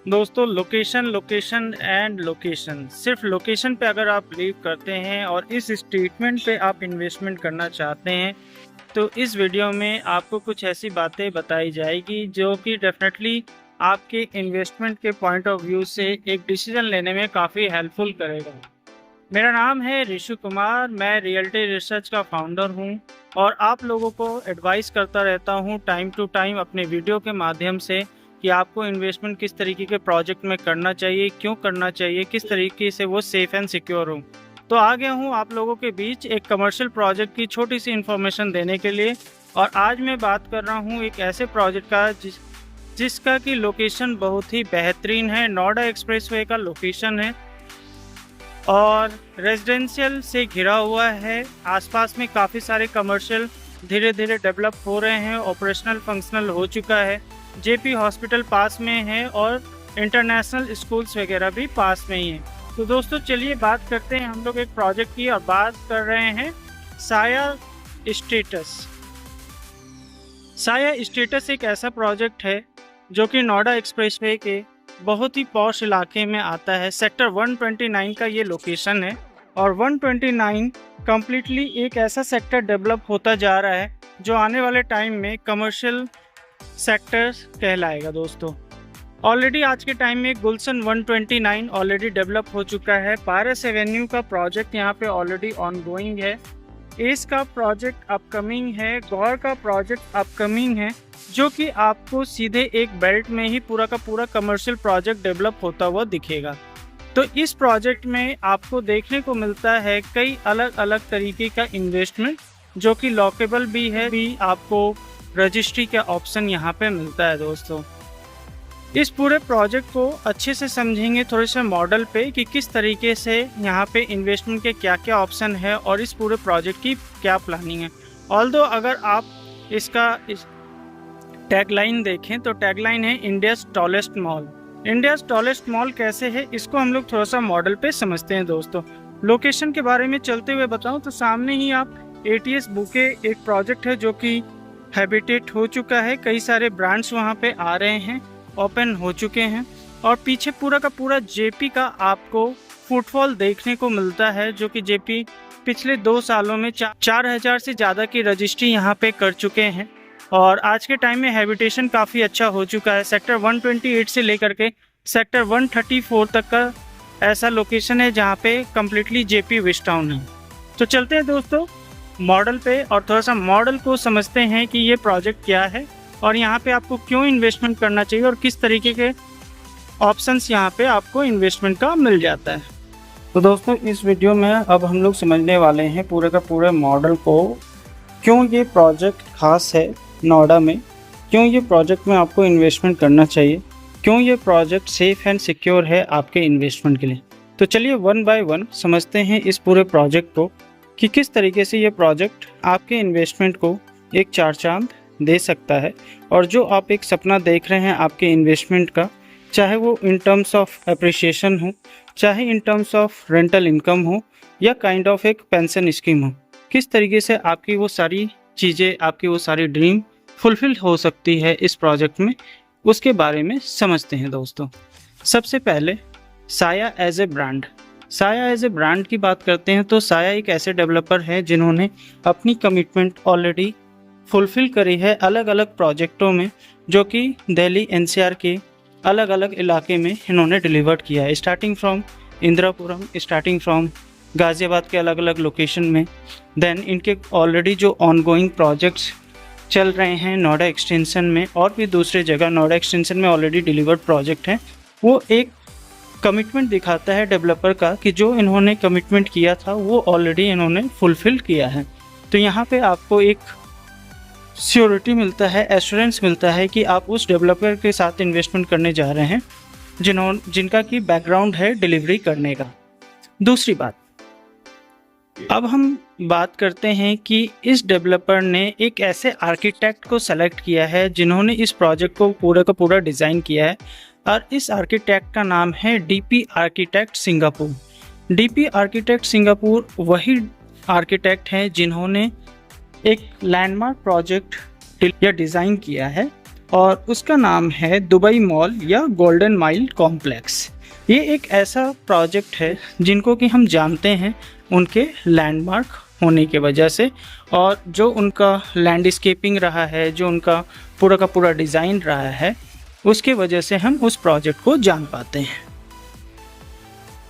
दोस्तों location location and location, सिर्फ location पे अगर आप बिलीव करते हैं और इस स्टेटमेंट पे आप इन्वेस्टमेंट करना चाहते हैं तो इस वीडियो में आपको कुछ ऐसी बातें बताई जाएगी जो कि डेफिनेटली आपके इन्वेस्टमेंट के पॉइंट ऑफ व्यू से एक डिसीजन लेने में काफ़ी हेल्पफुल करेगा। मेरा नाम है ऋषु कुमार, मैं रियल्टी रिसर्च का फाउंडर हूं और आप लोगों को एडवाइस करता रहता हूं टाइम टू टाइम अपने वीडियो के माध्यम से कि आपको इन्वेस्टमेंट किस तरीके के प्रोजेक्ट में करना चाहिए, क्यों करना चाहिए, किस तरीके से वो सेफ़ एंड सिक्योर हो। तो आ गया हूँ आप लोगों के बीच एक कमर्शियल प्रोजेक्ट की छोटी सी इन्फॉर्मेशन देने के लिए। और आज मैं बात कर रहा हूँ एक ऐसे प्रोजेक्ट का जिसका की लोकेशन बहुत ही बेहतरीन है। नोएडा एक्सप्रेसवे का लोकेशन है और रेजिडेंशियल से घिरा हुआ है। आसपास में काफ़ी सारे कमर्शियल धीरे धीरे डेवलप हो रहे हैं, ऑपरेशनल फंक्शनल हो चुका है। जेपी हॉस्पिटल पास में है और इंटरनेशनल स्कूल्स वगैरह भी पास में ही हैं। तो दोस्तों चलिए बात करते हैं हम लोग एक प्रोजेक्ट की और बात कर रहे हैं साया स्टेटस। साया स्टेटस एक ऐसा प्रोजेक्ट है जो कि नोएडा एक्सप्रेसवे के बहुत ही पॉश इलाके में आता है। सेक्टर 129 का ये लोकेशन है और 129 कम्प्लीटली एक ऐसा सेक्टर डेवलप होता जा रहा है जो आने वाले टाइम में कमर्शियल सेक्टर कहलाएगा। दोस्तों ऑलरेडी आज के टाइम में गुलशन 129 ऑलरेडी डेवलप हो चुका है। पारस एवेन्यू का प्रोजेक्ट यहाँ पे ऑलरेडी ऑनगोइंग है। एस का प्रोजेक्ट अपकमिंग है, गौर का प्रोजेक्ट अपकमिंग है, जो कि आपको सीधे एक बेल्ट में ही पूरा का पूरा कमर्शियल प्रोजेक्ट डेवलप होता हुआ दिखेगा। तो इस प्रोजेक्ट में आपको देखने को मिलता है कई अलग अलग तरीके का इन्वेस्टमेंट जो कि लॉकेबल भी है, भी आपको रजिस्ट्री का ऑप्शन यहाँ पे मिलता है। दोस्तों इस पूरे प्रोजेक्ट को अच्छे से समझेंगे थोड़े से मॉडल पे कि किस तरीके से यहाँ पे इन्वेस्टमेंट के क्या क्या ऑप्शन है और इस पूरे प्रोजेक्ट की क्या प्लानिंग है। ऑल्दो अगर आप इसका टैगलाइन देखें तो टैगलाइन है India's tallest mall. India's tallest mall कैसे है इसको हम लोग थोड़ा सा मॉडल पे समझते हैं। दोस्तों लोकेशन के बारे में चलते हुए बताऊं तो सामने ही आप एटीएस बुके एक प्रोजेक्ट है जो कि हैबिटेट हो चुका है। कई सारे ब्रांड्स वहाँ पे आ रहे हैं, ओपन हो चुके हैं और पीछे पूरा का पूरा जेपी का आपको फुटफॉल देखने को मिलता है जो कि जेपी पिछले 2 सालों में 4000 से ज़्यादा की रजिस्ट्री यहाँ पे कर चुके हैं और आज के टाइम में हैबिटेशन काफ़ी अच्छा हो चुका है। सेक्टर 128 से लेकर के सेक्टर 134 तक का ऐसा लोकेशन है जहाँ पे कम्प्लीटली जेपी वेस्ट टाउन है। तो चलते हैं दोस्तों मॉडल पे और थोड़ा सा मॉडल को समझते हैं कि ये प्रोजेक्ट क्या है और यहाँ पे आपको क्यों इन्वेस्टमेंट करना चाहिए और किस तरीके के ऑप्शंस यहाँ पे आपको इन्वेस्टमेंट का मिल जाता है। तो दोस्तों इस वीडियो में अब हम लोग समझने वाले हैं पूरे का पूरे मॉडल को, क्यों ये प्रोजेक्ट खास है नोएडा में, क्यों ये प्रोजेक्ट में आपको इन्वेस्टमेंट करना चाहिए, क्यों ये प्रोजेक्ट सेफ़ एंड सिक्योर है आपके इन्वेस्टमेंट के लिए। तो चलिए वन बाय वन समझते हैं इस पूरे प्रोजेक्ट को कि किस तरीके से ये प्रोजेक्ट आपके इन्वेस्टमेंट को एक चार चांद दे सकता है और जो आप एक सपना देख रहे हैं आपके इन्वेस्टमेंट का, चाहे वो इन टर्म्स ऑफ अप्रिशिएशन हो, चाहे in terms of rental income हो या काइंड ऑफ एक पेंशन स्कीम हो, किस तरीके से आपकी वो सारी चीज़ें, आपकी वो सारी ड्रीम फुलफिल हो सकती है इस प्रोजेक्ट में, उसके बारे में समझते हैं। दोस्तों सबसे पहले साया एज ए ब्रांड, साया एज ए ब्रांड की बात करते हैं तो साया एक ऐसे डेवलपर है जिन्होंने अपनी कमिटमेंट ऑलरेडी फुलफ़िल करी है अलग अलग प्रोजेक्टों में, जो कि दिल्ली एनसीआर के अलग अलग इलाके में इन्होंने डिलीवर्ड किया है। Starting from Indirapuram, starting from Ghaziabad के अलग अलग लोकेशन में, देन इनके ऑलरेडी जो ऑनगोइंग प्रोजेक्ट्स चल रहे हैं नोएडा एक्सटेंशन में और भी दूसरे जगह नोएडा एक्सटेंशन में ऑलरेडी डिलीवर्ड प्रोजेक्ट हैं। वो एक कमिटमेंट दिखाता है डेवलपर का कि जो इन्होंने कमिटमेंट किया था वो ऑलरेडी इन्होंने फुलफ़िल किया है। तो यहाँ पे आपको एक श्योरिटी मिलता है, एश्योरेंस मिलता है कि आप उस डेवलपर के साथ इन्वेस्टमेंट करने जा रहे हैं जिनका कि बैकग्राउंड है डिलीवरी करने का। दूसरी बात, अब हम बात करते हैं कि इस डेवलपर ने एक ऐसे आर्किटेक्ट को सेलेक्ट किया है जिन्होंने इस प्रोजेक्ट को पूरा का पूरा डिज़ाइन किया है और इस आर्किटेक्ट का नाम है DP architect Singapore. DP architect Singapore वही आर्किटेक्ट हैं जिन्होंने एक लैंडमार्क प्रोजेक्ट या डिज़ाइन किया है और उसका नाम है दुबई मॉल या गोल्डन माइल कॉम्प्लेक्स। ये एक ऐसा प्रोजेक्ट है जिनको कि हम जानते हैं उनके लैंडमार्क होने की वजह से, और जो उनका लैंडस्केपिंग रहा है, जो उनका पूरा का पूरा डिज़ाइन रहा है, उसके वजह से हम उस प्रोजेक्ट को जान पाते हैं।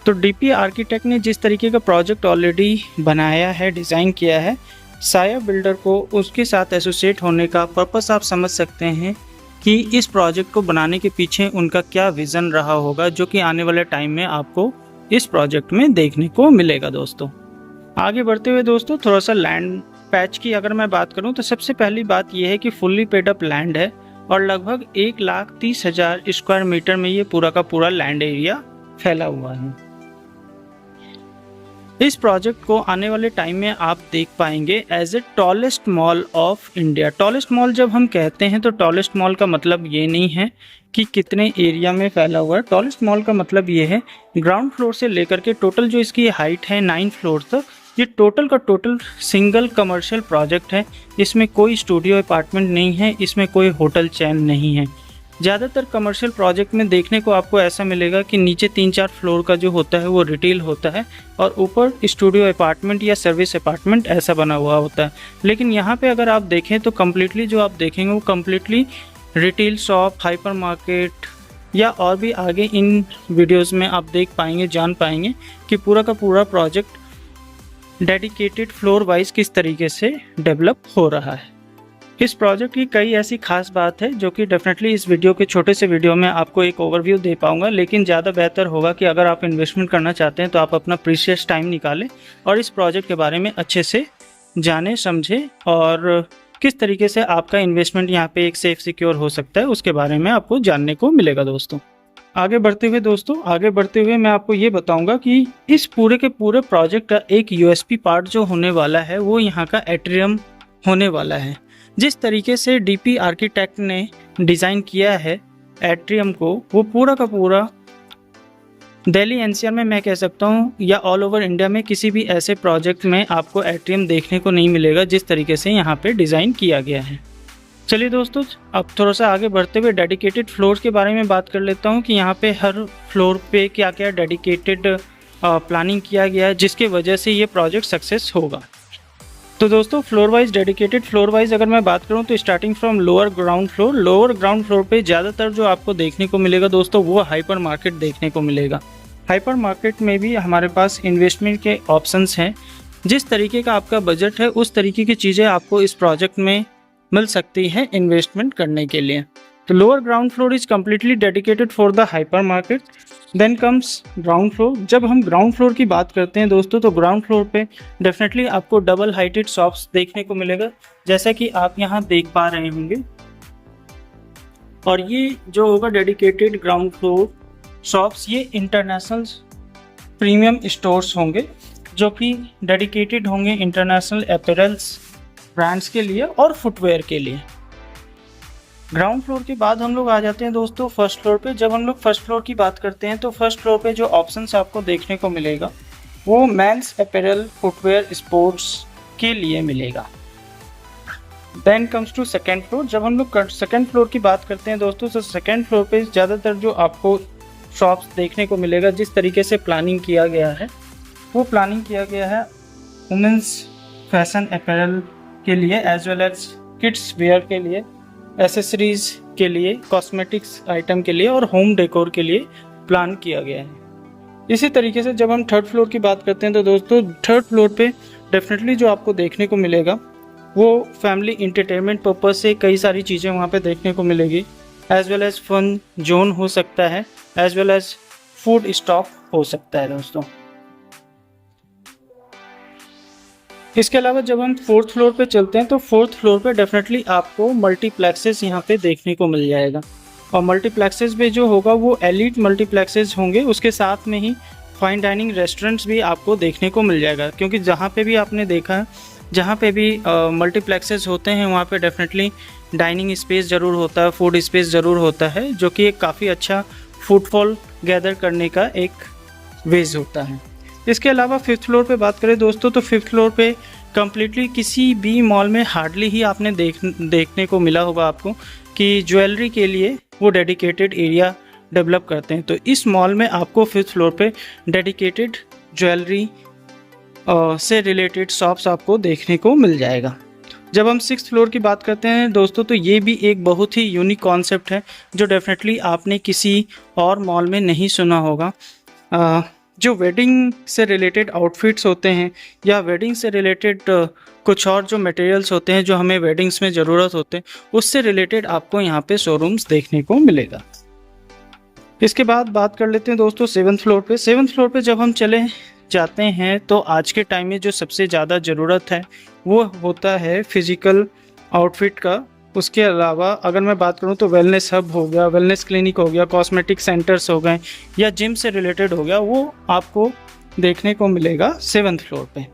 तो डीपी आर्किटेक्ट ने जिस तरीके का प्रोजेक्ट ऑलरेडी बनाया है, डिज़ाइन किया है, साया बिल्डर को उसके साथ एसोसिएट होने का पर्पस आप समझ सकते हैं कि इस प्रोजेक्ट को बनाने के पीछे उनका क्या विज़न रहा होगा, जो कि आने वाले टाइम में आपको इस प्रोजेक्ट में देखने को मिलेगा। दोस्तों आगे बढ़ते हुए दोस्तों, थोड़ा सा लैंड पैच की अगर मैं बात करूं तो सबसे पहली बात यह है कि फुल्ली पेड अप लैंड है और लगभग 1,30,000 स्क्वायर मीटर में ये पूरा का पूरा लैंड एरिया फैला हुआ है। इस प्रोजेक्ट को आने वाले टाइम में आप देख पाएंगे as a tallest mall of India. Tallest mall जब हम कहते हैं तो टॉलेस्ट मॉल का मतलब ये नहीं है कि कितने एरिया में फैला हुआ है। टॉलेस्ट मॉल का मतलब ये है ग्राउंड फ्लोर से लेकर के टोटल जो इसकी हाइट है 9 फ्लोर तक, ये टोटल का टोटल सिंगल कमर्शियल प्रोजेक्ट है। इसमें कोई स्टूडियो अपार्टमेंट नहीं है, इसमें कोई होटल चैन नहीं है। ज़्यादातर कमर्शियल प्रोजेक्ट में देखने को आपको ऐसा मिलेगा कि नीचे 3-4 फ्लोर का जो होता है वो रिटेल होता है और ऊपर स्टूडियो अपार्टमेंट या सर्विस अपार्टमेंट ऐसा बना हुआ होता है। लेकिन यहाँ पे अगर आप देखें तो कम्प्लीटली जो आप देखेंगे वो completely retail shop, hyper market या और भी आगे इन वीडियोज़ में आप देख पाएंगे, जान पाएंगे कि पूरा का पूरा प्रोजेक्ट डेडिकेटेड फ्लोर वाइज किस तरीके से डेवलप हो रहा है। इस प्रोजेक्ट की कई ऐसी खास बात है जो कि डेफिनेटली इस वीडियो के छोटे से वीडियो में आपको एक ओवरव्यू दे पाऊंगा, लेकिन ज़्यादा बेहतर होगा कि अगर आप इन्वेस्टमेंट करना चाहते हैं तो आप अपना प्रीशियस टाइम निकालें और इस प्रोजेक्ट के बारे में अच्छे से जानें, समझें और किस तरीके से आपका इन्वेस्टमेंट यहाँ पे एक सेफ सिक्योर हो सकता है उसके बारे में आपको जानने को मिलेगा। दोस्तों आगे बढ़ते हुए मैं आपको ये बताऊंगा कि इस पूरे के पूरे प्रोजेक्ट का एक यूएसपी पार्ट जो होने वाला है वो यहाँ का एट्रियम होने वाला है। जिस तरीके से डीपी आर्किटेक्ट ने डिज़ाइन किया है एट्रियम को, वो पूरा का पूरा दिल्ली एनसीआर में मैं कह सकता हूँ या ऑल ओवर इंडिया में किसी भी ऐसे प्रोजेक्ट में आपको एट्रियम देखने को नहीं मिलेगा जिस तरीके से यहाँ पे डिज़ाइन किया गया है। चलिए दोस्तों, अब थोड़ा सा आगे बढ़ते हुए डेडिकेटेड फ्लोर्स के बारे में बात कर लेता हूँ कि यहाँ पे हर फ्लोर पे क्या क्या डेडिकेटेड प्लानिंग किया गया है जिसके वजह से ये प्रोजेक्ट सक्सेस होगा। तो दोस्तों डेडिकेटेड फ्लोर वाइज अगर मैं बात करूं तो starting from lower ground floor पे ज़्यादातर जो आपको देखने को मिलेगा दोस्तों वो हाइपर मार्केट देखने को मिलेगा। हाइपर मार्केट में भी हमारे पास इन्वेस्टमेंट के ऑप्शंस हैं। जिस तरीके का आपका बजट है उस तरीके की चीज़ें आपको इस प्रोजेक्ट में मिल सकती हैं इन्वेस्टमेंट करने के लिए। तो lower ground floor is completely dedicated for the hypermarket. Then comes ground floor. जब हम ग्राउंड फ्लोर की बात करते हैं दोस्तों तो ग्राउंड फ्लोर पे डेफिनेटली आपको डबल हाइटेड शॉप्स देखने को मिलेगा, जैसा कि आप यहाँ देख पा रहे होंगे। और ये जो होगा डेडिकेटेड ग्राउंड फ्लोर शॉप्स, ये इंटरनेशनल प्रीमियम स्टोर्स होंगे जो कि डेडिकेटेड होंगे इंटरनेशनल अपैरल्स ब्रांड्स के लिए और फुटवेयर के लिए। ग्राउंड फ्लोर के बाद हम लोग आ जाते हैं दोस्तों फर्स्ट फ्लोर पे। जब हम लोग फर्स्ट फ्लोर की बात करते हैं तो फर्स्ट फ्लोर पे जो ऑप्शंस आपको देखने को मिलेगा वो मेंस अपैरल, फुटवेयर, स्पोर्ट्स के लिए मिलेगा। Then comes to second floor. जब हम लोग सेकेंड फ्लोर की बात करते हैं दोस्तों तो सेकेंड फ्लोर पे ज़्यादातर जो आपको शॉप्स देखने को मिलेगा, जिस तरीके से प्लानिंग किया गया है वो प्लानिंग किया गया है वुमेंस फैशन अपैरल के लिए as well as kids wear के लिए, एसेसरीज के लिए, कॉस्मेटिक्स आइटम के लिए और होम डेकोर के लिए प्लान किया गया है। इसी तरीके से जब हम थर्ड फ्लोर की बात करते हैं तो दोस्तों थर्ड फ्लोर पे डेफिनेटली जो आपको देखने को मिलेगा वो फैमिली इंटरटेनमेंट पर्पज से कई सारी चीज़ें वहाँ पे देखने को मिलेगी, as well as fun zone हो सकता है, as well as food stop हो सकता है दोस्तों। इसके अलावा जब हम फोर्थ फ्लोर पे चलते हैं तो फोर्थ फ्लोर पे डेफिनेटली आपको मल्टीप्लेक्सेस यहाँ पे देखने को मिल जाएगा। और मल्टीप्लेक्सेस में जो होगा वो एलिट मल्टीप्लेक्सेस होंगे, उसके साथ में ही फाइन डाइनिंग रेस्टोरेंट्स भी आपको देखने को मिल जाएगा। क्योंकि जहाँ पे भी आपने देखा है, जहाँ पे भी मल्टीप्लेक्सेस होते हैं वहाँ पे डेफिनेटली डाइनिंग स्पेस ज़रूर होता है, फूड स्पेस ज़रूर होता है, जो कि एक काफ़ी अच्छा फुटफॉल गैदर करने का एक वेज होता है। इसके अलावा फिफ्थ फ्लोर पे बात करें दोस्तों तो फिफ्थ फ्लोर पे कम्प्लीटली किसी भी मॉल में हार्डली ही आपने देखने को मिला होगा आपको कि ज्वेलरी के लिए वो डेडिकेटेड एरिया डेवलप करते हैं। तो इस मॉल में आपको 5th फ्लोर पे डेडिकेटेड ज्वेलरी से रिलेटेड शॉप्स आपको देखने को मिल जाएगा। जब हम 6th फ्लोर की बात करते हैं दोस्तों, तो ये भी एक बहुत ही यूनिक कॉन्सेप्ट है जो डेफिनेटली आपने किसी और मॉल में नहीं सुना होगा। जो वेडिंग से रिलेटेड आउटफिट्स होते हैं या वेडिंग से रिलेटेड कुछ और जो मटेरियल्स होते हैं जो हमें वेडिंग्स में ज़रूरत होते हैं, उससे रिलेटेड आपको यहाँ पे शोरूम्स देखने को मिलेगा। इसके बाद बात कर लेते हैं दोस्तों 7th फ्लोर पे। 7th फ्लोर पे जब हम चले जाते हैं तो आज के टाइम में जो सबसे ज़्यादा ज़रूरत है वो होता है फिज़िकल आउटफिट का। उसके अलावा अगर मैं बात करूं तो वेलनेस हब हो गया, वेलनेस क्लिनिक हो गया, कॉस्मेटिक सेंटर्स हो गए या जिम से रिलेटेड हो गया, वो आपको देखने को मिलेगा 7th फ्लोर पे।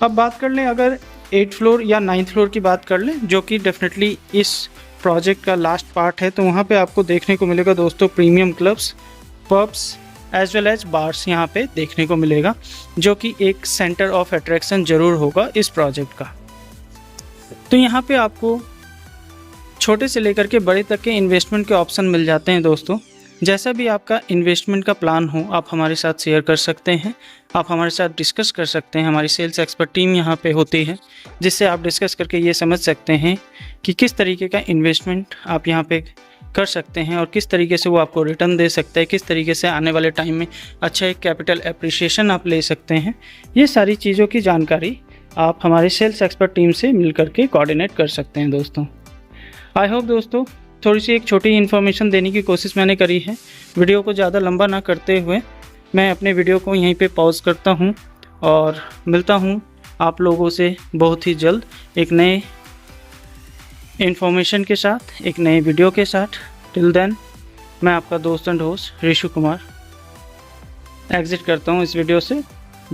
अब बात कर लें अगर 8th फ्लोर या 9th फ्लोर की बात कर लें, जो कि डेफिनेटली इस प्रोजेक्ट का लास्ट पार्ट है, तो वहाँ पे आपको देखने को मिलेगा दोस्तों premium clubs, pubs as well as bars यहाँ पे देखने को मिलेगा, जो कि एक सेंटर ऑफ अट्रैक्शन ज़रूर होगा इस प्रोजेक्ट का। तो यहाँ पे आपको छोटे से लेकर के बड़े तक के इन्वेस्टमेंट के ऑप्शन मिल जाते हैं दोस्तों। जैसा भी आपका इन्वेस्टमेंट का प्लान हो आप हमारे साथ शेयर कर सकते हैं, आप हमारे साथ डिस्कस कर सकते हैं। हमारी सेल्स एक्सपर्ट टीम यहाँ पे होती है जिससे आप डिस्कस करके ये समझ सकते हैं कि किस तरीके का इन्वेस्टमेंट आप यहाँ पे कर सकते हैं और किस तरीके से वो आपको रिटर्न दे सकता है, किस तरीके से आने वाले टाइम में अच्छा एक कैपिटल एप्रिसिएशन आप ले सकते हैं। ये सारी चीज़ों की जानकारी आप हमारे सेल्स एक्सपर्ट टीम से मिल करके कोऑर्डिनेट कर सकते हैं दोस्तों। आई होप दोस्तों थोड़ी सी एक छोटी इन्फॉर्मेशन देने की कोशिश मैंने करी है। वीडियो को ज़्यादा लंबा ना करते हुए मैं अपने वीडियो को यहीं पे पॉज करता हूँ और मिलता हूँ आप लोगों से बहुत ही जल्द एक नए इन्फॉर्मेशन के साथ, एक नए वीडियो के साथ। टिल देन मैं आपका दोस्त and host Rishu Kumar exit करता हूँ इस वीडियो से।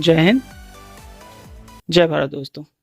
जय हिंद, जय भारत दोस्तों।